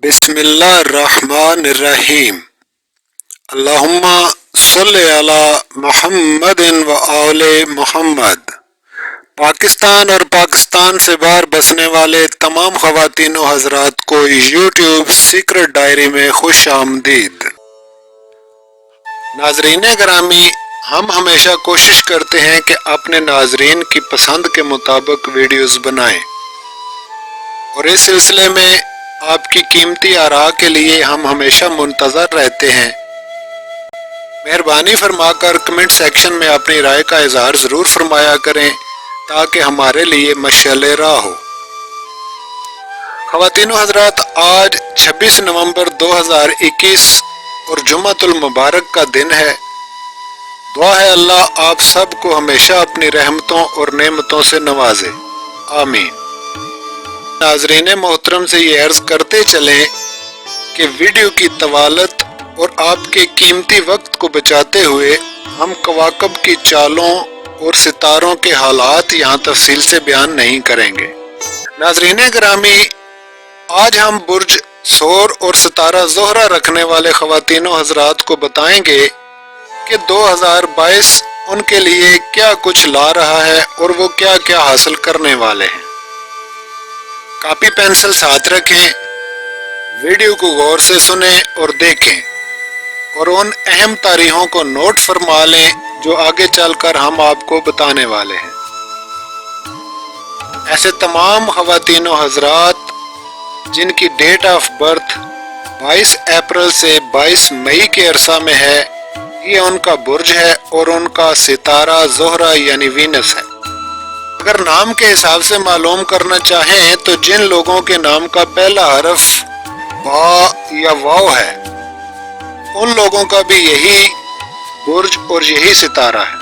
बिस्मिल्लाहिर्रहमानिर्रहीम। अल्लाहुम्मा सल्लि अला मुहम्मदिन व आले मुहम्मद। पाकिस्तान और पाकिस्तान से बाहर बसने वाले तमाम ख़वातीन व हज़रात को यूट्यूब सीक्रेट डायरी में खुश आमदीद। नाज़रीन गिरामी, हम हमेशा कोशिश करते हैं कि अपने नाज़रीन की पसंद के मुताबिक वीडियोज़ बनाएं, और इस सिलसिले में आपकी कीमती आरा के लिए हम हमेशा मुंतज़र रहते हैं। मेहरबानी फरमाकर कमेंट सेक्शन में अपनी राय का इजहार ज़रूर फरमाया करें ताकि हमारे लिए मशअल राह हो। ख़वातीन व हज़रात, आज 26 नवंबर 2021 और जुम्मतुल मुबारक का दिन है। दुआ है अल्लाह आप सबको हमेशा अपनी रहमतों और नेमतों से नवाजे, आमीन। नाज़रीन मोहतरम से ये अर्ज़ करते चलें कि वीडियो की तवालत और आपके कीमती वक्त को बचाते हुए हम कवाकब की चालों और सितारों के हालात यहाँ तफसील से बयान नहीं करेंगे। नाज़रीन गिरामी, आज हम बुर्ज सोर और सितारा ज़ोहरा रखने वाले ख़वातीन व हज़रात को बताएंगे कि 2022 उनके लिए क्या कुछ ला रहा है और वो क्या क्या हासिल करने वाले हैं। कॉपी पेंसिल साथ रखें, वीडियो को गौर से सुनें और देखें, और उन अहम तारीखों को नोट फरमा लें जो आगे चलकर हम आपको बताने वाले हैं। ऐसे तमाम ख़वातीन व हज़रात जिनकी डेट ऑफ बर्थ 22 अप्रैल से 22 मई के अरसा में है, ये उनका बुर्ज है और उनका सितारा ज़ोहरा यानी वीनस है। अगर नाम के हिसाब से मालूम करना चाहें तो जिन लोगों के नाम का पहला हरफ बा या वाव है, उन लोगों का भी यही बुर्ज और यही सितारा है।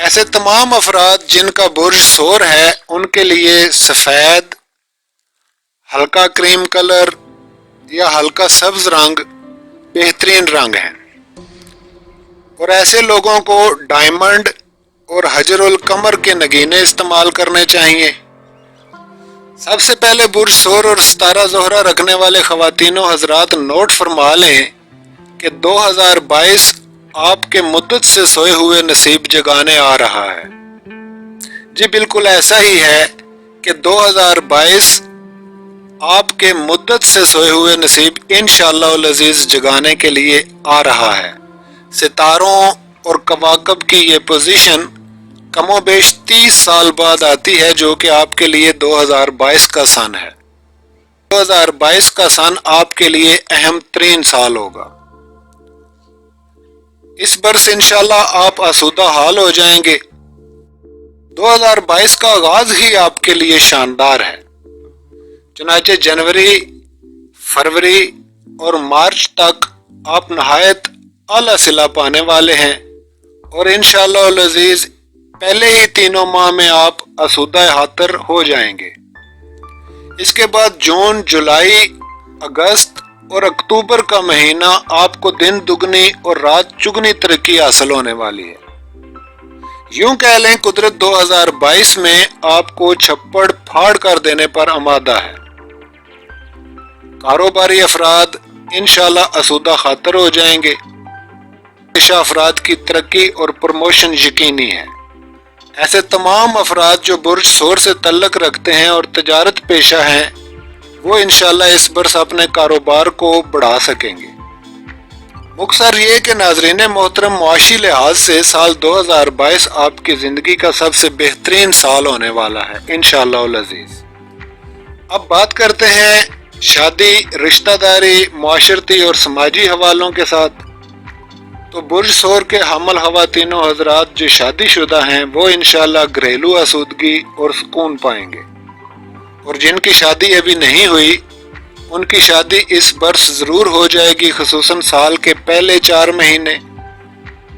ऐसे तमाम अफराद जिनका बुर्ज सोर है, उनके लिए सफ़ेद, हल्का क्रीम कलर या हल्का सब्ज रंग बेहतरीन रंग है, और ऐसे लोगों को डायमंड और हजरुल कमर के नगीने इस्तेमाल करने चाहिए। सबसे पहले बुर्ज सोर और सितारा ज़ोहरा रखने वाले ख़वातीन व हज़रात नोट फरमा लें कि 2022 आपके मुद्दत से सोए हुए नसीब जगाने आ रहा है। जी बिल्कुल ऐसा ही है कि 2022 आपके मुद्दत से सोए हुए नसीब इंशाअल्लाह अज़ीज़ जगाने के लिए आ रहा है। सितारों और कवाकब की ये पोजीशन कमोबेश 30 साल बाद आती है, जो कि आपके लिए 2022 का सन है। 2022 का सन आपके लिए अहम तरीन साल होगा। इस बरस इंशाअल्लाह आप आसूदा हाल हो जाएंगे। 2022 का आगाज ही आपके लिए शानदार है। चुनाचे जनवरी, फरवरी और मार्च तक आप नहायत आला सिला पाने वाले हैं, और इंशाअल्लाह अज़ीज़ पहले ही तीनों माह में आप आसूदा हातर हो जाएंगे। इसके बाद जून, जुलाई, अगस्त और अक्टूबर का महीना आपको दिन दुगनी और रात चुगनी तरक्की हासिल होने वाली है। यूं कह लें कुदरत 2022 में आपको छप्पड़ फाड़ कर देने पर आमादा है। कारोबारी अफराद इंशाअल्लाह आसूदा खातर हो जाएंगे। पेशा अफराद की तरक्की और प्रमोशन यकीनी है। ऐसे तमाम अफराद जो बुर्ज सोर से तल्लक रखते हैं और तजारत पेशा हैं, वो इंशाअल्लाह इस बरस अपने कारोबार को बढ़ा सकेंगे। मुख्तसर ये कि नाज़रीन मोहतरम, मुआशी लिहाज से साल 2022 आपकी ज़िंदगी का सबसे बेहतरीन साल होने वाला है इंशाअल्लाह अज़ीज़। अब बात करते हैं शादी, रिश्तेदारी, माशरती और समाजी हवालों के साथ। तो बुर्ज सोर के हमल ख़वातीन व हज़रात जो शादीशुदा हैं, वो इंशाअल्लाह घरेलू आसूदगी और सुकून पाएंगे, और जिनकी शादी अभी नहीं हुई उनकी शादी इस बरस ज़रूर हो जाएगी, खुसूसन साल के पहले 4 महीने,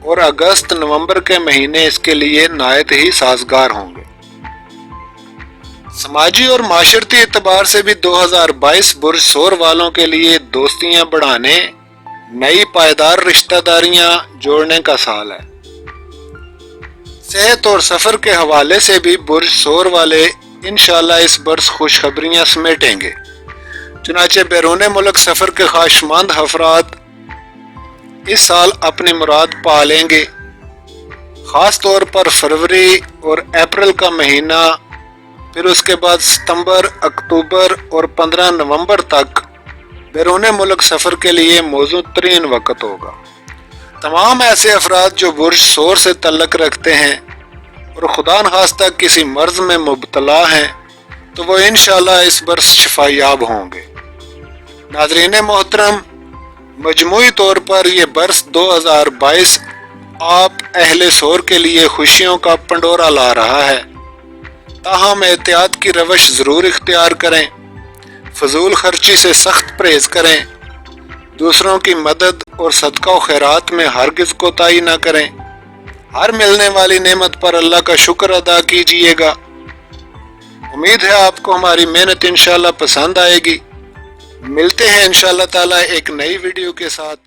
और अगस्त नवंबर के महीने इसके लिए नायत ही साजगार होंगे। समाजी और माशरती एतबार से भी 2022 बुर्ज सोर वालों के लिए दोस्तियां बढ़ाने, नई पायदार रिश्तेदारियां जोड़ने का साल है। सेहत और सफर के हवाले से भी बुर्ज सोर वाले इंशाअल्लाह इस बरस खुशखबरियां समेटेंगे। چنانچہ بیرون ملک سفر کے خواہشمند افراد اس سال اپنی مراد پا لیں گے۔ خاص طور پر فروری اور اپریل کا مہینہ، پھر اس کے بعد ستمبر، اکتوبر اور 15 نومبر تک بیرون ملک سفر کے لیے موزوں ترین وقت ہوگا۔ تمام ایسے افراد جو برج ثور سے تعلق رکھتے ہیں اور خدا نخواستہ کسی مرض میں مبتلا ہیں تو وہ انشاءاللہ اس برس شفا یاب ہوں گے۔ ناظرین محترم، مجموعی طور پر یہ برس 2022 آپ اہل ثور کے لیے خوشیوں کا پنڈورا لا رہا ہے، تاہم احتیاط کی روش ضرور اختیار کریں، فضول خرچی سے سخت پرہیز کریں، دوسروں کی مدد اور صدقہ و خیرات میں ہرگز کوتاہی نہ کریں، ہر ملنے والی نعمت پر اللہ کا شکر ادا کیجیے گا۔ امید ہے آپ کو ہماری محنت انشاءاللہ پسند آئے گی۔ ملتے ہیں انشاءاللہ تعالی ایک نئی ویڈیو کے ساتھ۔